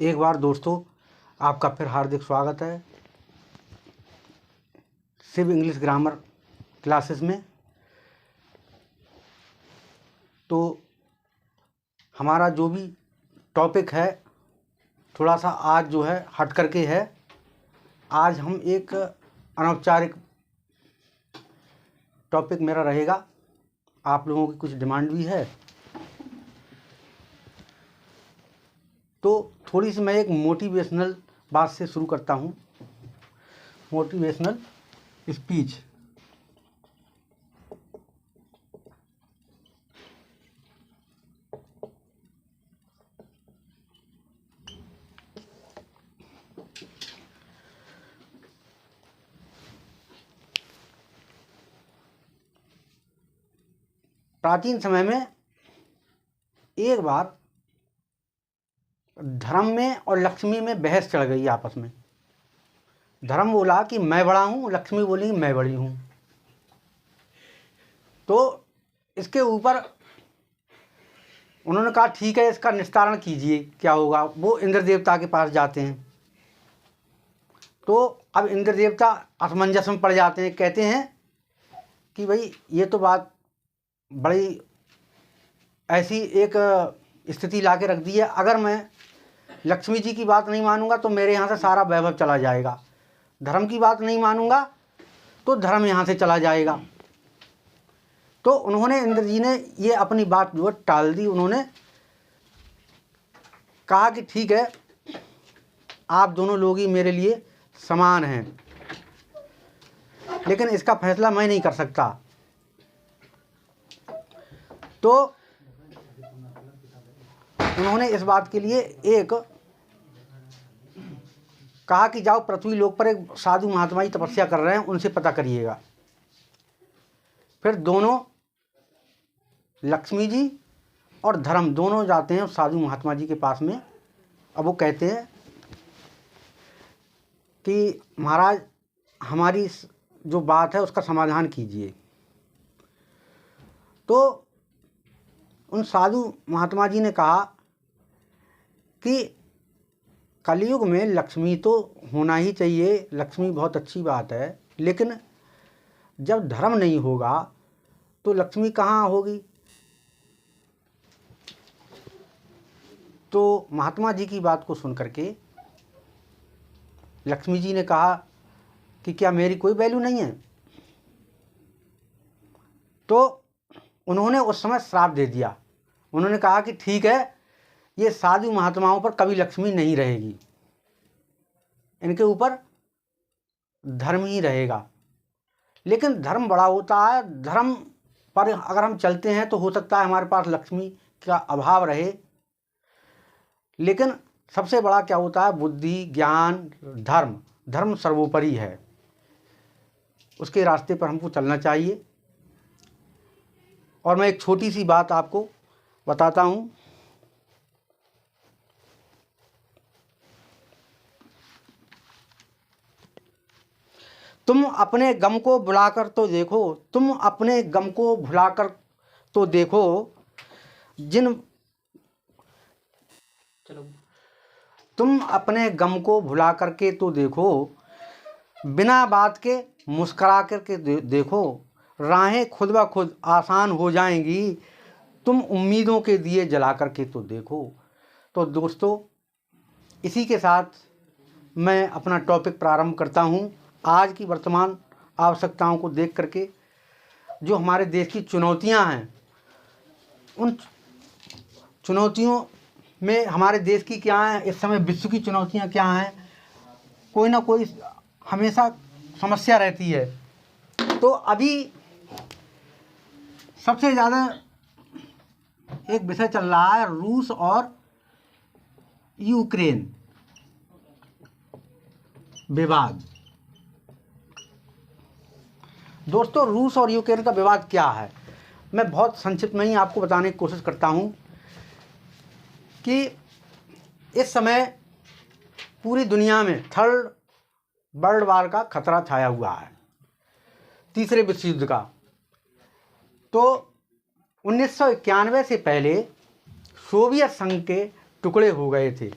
एक बार दोस्तों आपका फिर हार्दिक स्वागत है शिव इंग्लिश ग्रामर क्लासेस में। तो हमारा जो भी टॉपिक है थोड़ा सा आज जो है हट करके है। आज हम एक अनौपचारिक टॉपिक मेरा रहेगा, आप लोगों की कुछ डिमांड भी है। तो थोड़ी सी मैं एक मोटिवेशनल बात से शुरू करता हूँ। Motivational speech. प्राचीन समय में एक बार धर्म में और लक्ष्मी में बहस चढ़ गई आपस में। धर्म बोला कि मैं बड़ा हूँ, लक्ष्मी बोली मैं बड़ी हूँ। तो इसके ऊपर उन्होंने कहा ठीक है, इसका निस्तारण कीजिए, क्या होगा। वो इंद्र देवता के पास जाते हैं। तो अब इंद्र देवता असमंजस में पड़ जाते हैं, कहते हैं कि भाई ये तो बात बड़ी ऐसी एक स्थिति ला के रख दी है, अगर मैं लक्ष्मी जी की बात नहीं मानूंगा तो मेरे यहाँ से सारा वैभव चला जाएगा, धर्म की बात नहीं मानूंगा तो धर्म यहाँ से चला जाएगा। तो उन्होंने इंद्र जी ने ये अपनी बात जो टाल दी। उन्होंने कहा कि ठीक है, आप दोनों लोग ही मेरे लिए समान हैं, लेकिन इसका फैसला मैं नहीं कर सकता। तो उन्होंने इस बात के लिए एक कहा कि जाओ पृथ्वी लोक पर एक साधु महात्मा जी तपस्या कर रहे हैं, उनसे पता करिएगा। फिर दोनों लक्ष्मी जी और धर्म दोनों जाते हैं उस साधु महात्मा जी के पास में। अब वो कहते हैं कि महाराज हमारी जो बात है उसका समाधान कीजिए। तो उन साधु महात्मा जी ने कहा कि कलयुग में लक्ष्मी तो होना ही चाहिए, लक्ष्मी बहुत अच्छी बात है, लेकिन जब धर्म नहीं होगा तो लक्ष्मी कहाँ होगी। तो महात्मा जी की बात को सुन करके लक्ष्मी जी ने कहा कि क्या मेरी कोई वैल्यू नहीं है। तो उन्होंने उस समय श्राप दे दिया। उन्होंने कहा कि ठीक है, ये साधु महात्माओं पर कभी लक्ष्मी नहीं रहेगी, इनके ऊपर धर्म ही रहेगा। लेकिन धर्म बड़ा होता है, धर्म पर अगर हम चलते हैं तो हो सकता है हमारे पास लक्ष्मी का अभाव रहे, लेकिन सबसे बड़ा क्या होता है, बुद्धि, ज्ञान, धर्म। धर्म सर्वोपरि है, उसके रास्ते पर हमको चलना चाहिए। और मैं एक छोटी सी बात आपको बताता हूँ। तुम अपने गम को भुलाकर तो देखो, तुम अपने गम को भुलाकर तो देखो, तुम अपने गम को भुला करके तो देखो, बिना बात के मुस्करा करके देखो, राहें खुद ब खुद आसान हो जाएंगी, तुम उम्मीदों के दिए जला करके तो देखो। तो दोस्तों, इसी के साथ मैं अपना टॉपिक प्रारंभ करता हूँ। आज की वर्तमान आवश्यकताओं को देख करके जो हमारे देश की चुनौतियाँ हैं, उन चुनौतियों में हमारे देश की क्या है, इस समय विश्व की चुनौतियाँ क्या हैं, कोई ना कोई हमेशा समस्या रहती है। तो अभी सबसे ज़्यादा एक विषय चल रहा है, रूस और यूक्रेन विवाद। दोस्तों, रूस और यूक्रेन का विवाद क्या है, मैं बहुत संक्षिप्त में ही आपको बताने की कोशिश करता हूं कि इस समय पूरी दुनिया में थर्ड वर्ल्ड वार का खतरा छाया हुआ है, तीसरे विश्व युद्ध का। तो 1991 से पहले सोवियत संघ के टुकड़े हो गए थे।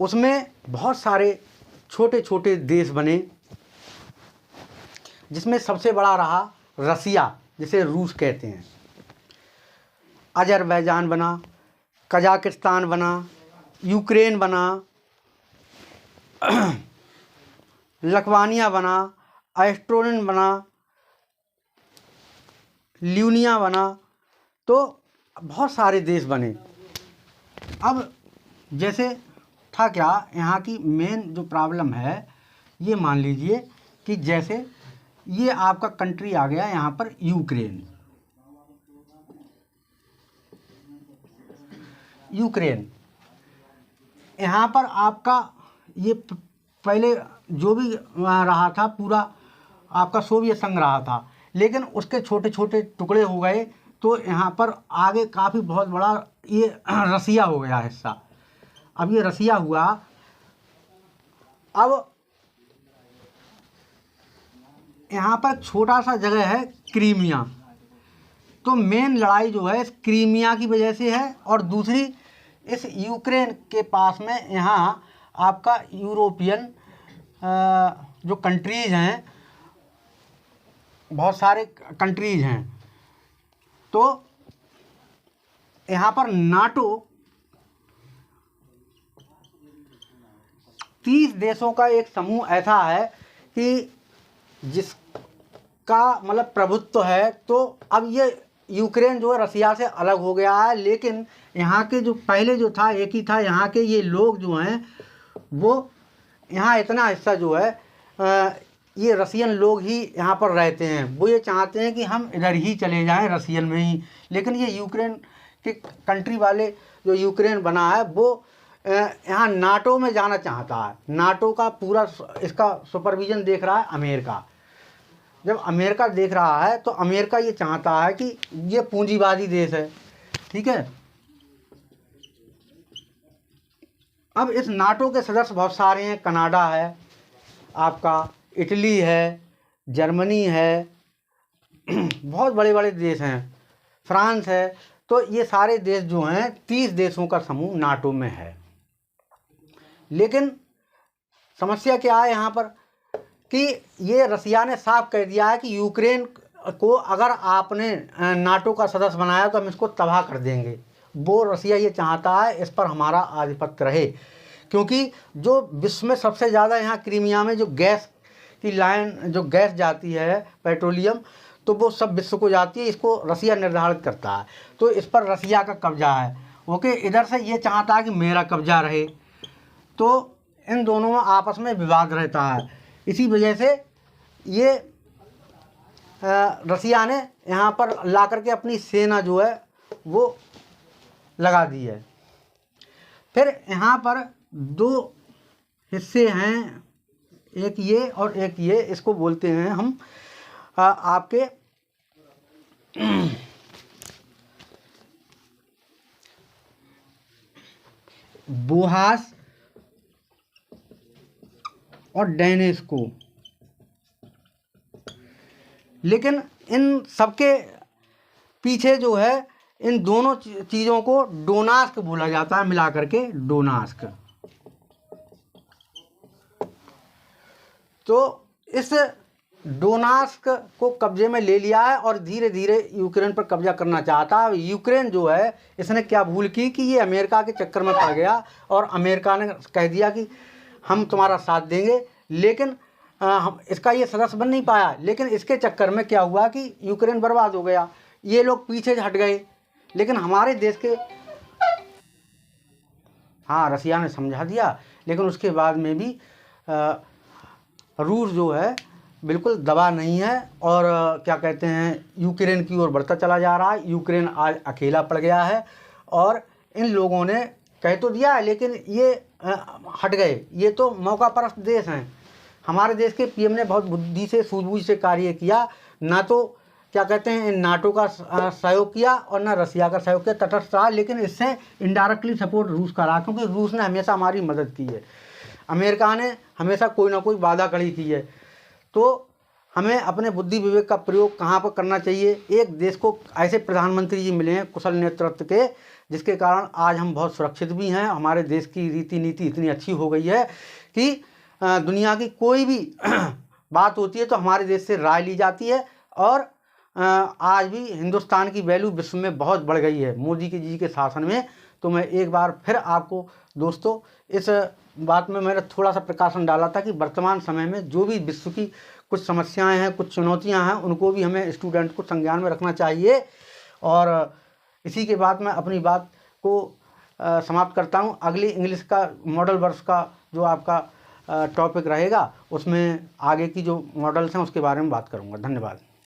उसमें बहुत सारे छोटे छोटे देश बने, जिसमें सबसे बड़ा रहा रसिया, जिसे रूस कहते हैं। अजरबैजान बना, कजाकिस्तान बना, यूक्रेन बना, लखवानिया बना, एस्टोनिया बना, ल्यूनिया बना, तो बहुत सारे देश बने। अब जैसे था क्या, यहाँ की मेन जो प्रॉब्लम है, ये मान लीजिए कि जैसे ये आपका कंट्री आ गया यहाँ पर यूक्रेन। यहाँ पर आपका ये पहले जो भी रहा था पूरा आपका सोवियत संघ रहा था, लेकिन उसके छोटे छोटे टुकड़े हो गए, तो यहाँ पर आगे काफ़ी बहुत बड़ा ये रसिया हो गया हिस्सा। अब ये रसिया हुआ, अब यहाँ पर छोटा सा जगह है क्रीमिया, तो मेन लड़ाई जो है इस क्रीमिया की वजह से है, और दूसरी इस यूक्रेन के पास में यहाँ आपका यूरोपियन जो कंट्रीज़ हैं, बहुत सारे कंट्रीज़ हैं, तो यहाँ पर नाटो 30 देशों का एक समूह ऐसा है कि जिसका मतलब प्रभुत्व है। तो अब ये यूक्रेन जो है रसिया से अलग हो गया है, लेकिन यहाँ के जो पहले जो था एक ही था। यहाँ के ये लोग जो हैं वो यहाँ इतना हिस्सा जो है ये रसियन लोग ही यहाँ पर रहते हैं। वो ये चाहते हैं कि हम इधर ही चले जाएं, रसियन में ही, लेकिन ये यूक्रेन के कंट्री वाले जो यूक्रेन बना है वो यहाँ नाटो में जाना चाहता है। नाटो का पूरा इसका सुपरविजन देख रहा है अमेरिका। जब अमेरिका देख रहा है तो अमेरिका ये चाहता है कि ये पूंजीवादी देश है, ठीक है। अब इस नाटो के सदस्य बहुत सारे हैं, कनाडा है, आपका इटली है, जर्मनी है, बहुत बड़े बड़े देश हैं, फ्रांस है। तो ये सारे देश जो हैं 30 देशों का समूह नाटो में है। लेकिन समस्या क्या है यहाँ पर कि ये रसिया ने साफ कह दिया है कि यूक्रेन को अगर आपने नाटो का सदस्य बनाया तो हम इसको तबाह कर देंगे। वो रसिया ये चाहता है इस पर हमारा आधिपत्य रहे, क्योंकि जो विश्व में सबसे ज़्यादा यहाँ क्रीमिया में जो गैस की लाइन, जो गैस जाती है पेट्रोलियम, तो वो सब विश्व को जाती है, इसको रसिया निर्धारित करता है। तो इस पर रसिया का कब्जा है। ओके, इधर से ये चाहता है कि मेरा कब्जा रहे, तो इन दोनों में आपस में विवाद रहता है। इसी वजह से ये रसिया ने यहाँ पर ला करके अपनी सेना जो है वो लगा दी है। फिर यहाँ पर 2 हिस्से हैं, एक ये और एक ये, इसको बोलते हैं हम आपके बोहास और डेनिस को। लेकिन इन सबके पीछे जो है इन दोनों चीज़ों को डोनास्क बोला जाता है, मिला करके डोनास्क। तो इस डोनास्क को कब्जे में ले लिया है और धीरे धीरे यूक्रेन पर कब्जा करना चाहता है। यूक्रेन जो है इसने क्या भूल की कि ये अमेरिका के चक्कर में पड़ गया, और अमेरिका ने कह दिया कि हम तुम्हारा साथ देंगे, लेकिन हम इसका ये सदस्य बन नहीं पाया। लेकिन इसके चक्कर में क्या हुआ कि यूक्रेन बर्बाद हो गया, ये लोग पीछे हट गए। लेकिन हमारे देश के रसिया ने समझा दिया, लेकिन उसके बाद में भी रूस जो है बिल्कुल दबा नहीं है, और क्या कहते हैं यूक्रेन की ओर बढ़ता चला जा रहा है। यूक्रेन आज अकेला पड़ गया है, और इन लोगों ने कह तो दिया है लेकिन ये हट गए। ये तो मौका परस्त देश हैं। हमारे देश के पीएम ने बहुत बुद्धि से, सूझबूझ से कार्य किया, ना तो क्या कहते हैं नाटो का सहयोग किया और ना रसिया का सहयोग किया, तटस्थ रहा। लेकिन इससे इनडायरेक्टली सपोर्ट रूस का रहा, क्योंकि रूस ने हमेशा हमारी मदद की है, अमेरिका ने हमेशा कोई ना कोई वादा खड़ी की है। तो हमें अपने बुद्धि विवेक का प्रयोग कहाँ पर करना चाहिए। एक देश को ऐसे प्रधानमंत्री जी मिले हैं कुशल नेतृत्व के, जिसके कारण आज हम बहुत सुरक्षित भी हैं। हमारे देश की रीति नीति इतनी अच्छी हो गई है कि दुनिया की कोई भी बात होती है तो हमारे देश से राय ली जाती है। और आज भी हिंदुस्तान की वैल्यू विश्व में बहुत बढ़ गई है मोदी जी के शासन में। तो मैं एक बार फिर आपको दोस्तों इस बात में मैंने थोड़ा सा प्रकाशन डाला था कि वर्तमान समय में जो भी विश्व की कुछ समस्याएं हैं, कुछ चुनौतियां हैं, उनको भी हमें स्टूडेंट को संज्ञान में रखना चाहिए। और इसी के बाद मैं अपनी बात को समाप्त करता हूं। अगली इंग्लिश का मॉडल वर्ष का जो आपका टॉपिक रहेगा उसमें आगे की जो मॉडल्स हैं उसके बारे में बात करूंगा। धन्यवाद।